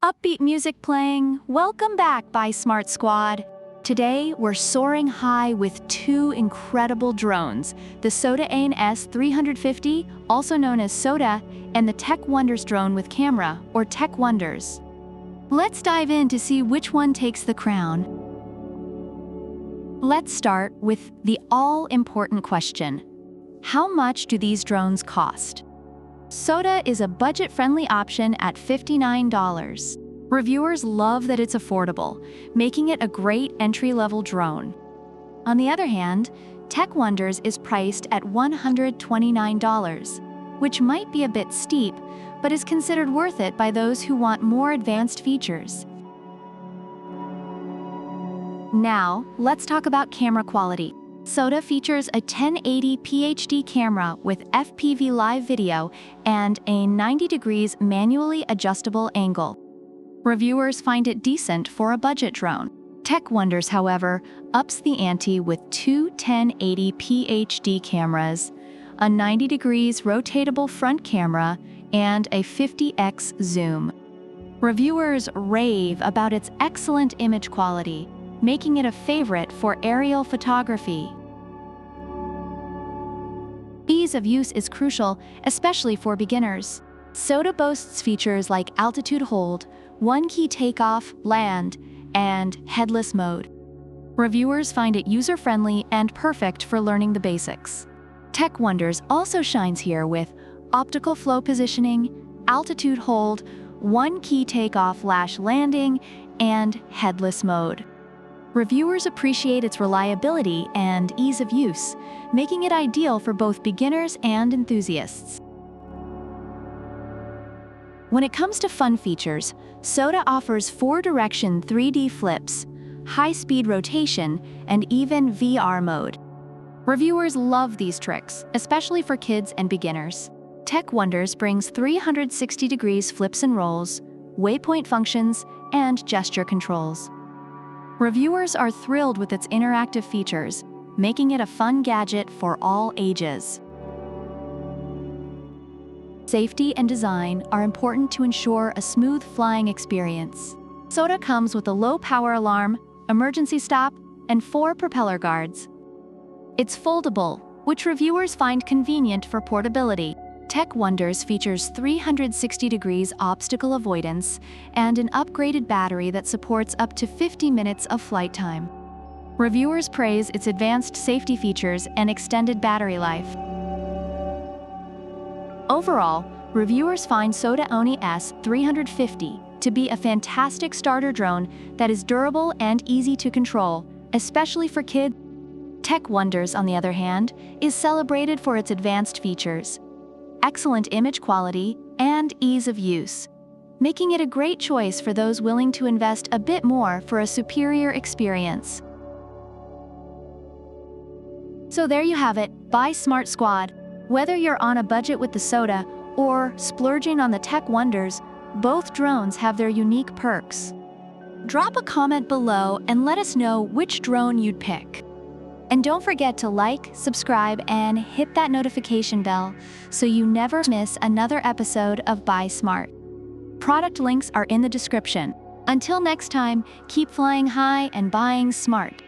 Upbeat music playing. Welcome back by Smart Squad. Today, we're soaring high with two incredible drones, the SOTAONE S350, also known as SOTA, and the Techwonderz drone with camera, or Techwonderz. Let's dive in to see which one takes the crown. Let's start with the all-important question. How much do these drones cost? SOTA is a budget-friendly option at $59. Reviewers love that it's affordable, making it a great entry-level drone. On the other hand, Techwonderz is priced at $129, which might be a bit steep, but is considered worth it by those who want more advanced features. Now, let's talk about camera quality. SOTA features a 1080p HD camera with FPV live video and a 90 degrees manually adjustable angle. Reviewers find it decent for a budget drone. Techwonderz, however, ups the ante with two 1080p HD cameras, a 90 degrees rotatable front camera, and a 50x zoom. Reviewers rave about its excellent image quality, making it a favorite for aerial photography. Ease of use is crucial, especially for beginners. SOTA boasts features like altitude hold, one-key takeoff, land, and headless mode. Reviewers find it user-friendly and perfect for learning the basics. Techwonderz also shines here with optical flow positioning, altitude hold, one-key takeoff/landing, and headless mode. Reviewers appreciate its reliability and ease of use, making it ideal for both beginners and enthusiasts. When it comes to fun features, SOTA offers 4-direction 3D flips, high-speed rotation, and even VR mode. Reviewers love these tricks, especially for kids and beginners. Techwonderz brings 360 degrees flips and rolls, waypoint functions, and gesture controls. Reviewers are thrilled with its interactive features, making it a fun gadget for all ages. Safety and design are important to ensure a smooth flying experience. SOTA comes with a low-power alarm, emergency stop, and 4 propeller guards. It's foldable, which reviewers find convenient for portability. Techwonderz features 360 degrees obstacle avoidance and an upgraded battery that supports up to 50 minutes of flight time. Reviewers praise its advanced safety features and extended battery life. Overall, reviewers find SOTAONE S350 to be a fantastic starter drone that is durable and easy to control, especially for kids. Techwonderz, on the other hand, is celebrated for its advanced features, excellent image quality, and ease of use, making it a great choice for those willing to invest a bit more for a superior experience. So there you have it, by Smart Squad. Whether you're on a budget with the SOTA or splurging on the Techwonderz, both drones have their unique perks. Drop a comment below and let us know which drone you'd pick. And don't forget to like, subscribe, and hit that notification bell so you never miss another episode of Buy Smart. Product links are in the description. Until next time, keep flying high and buying smart.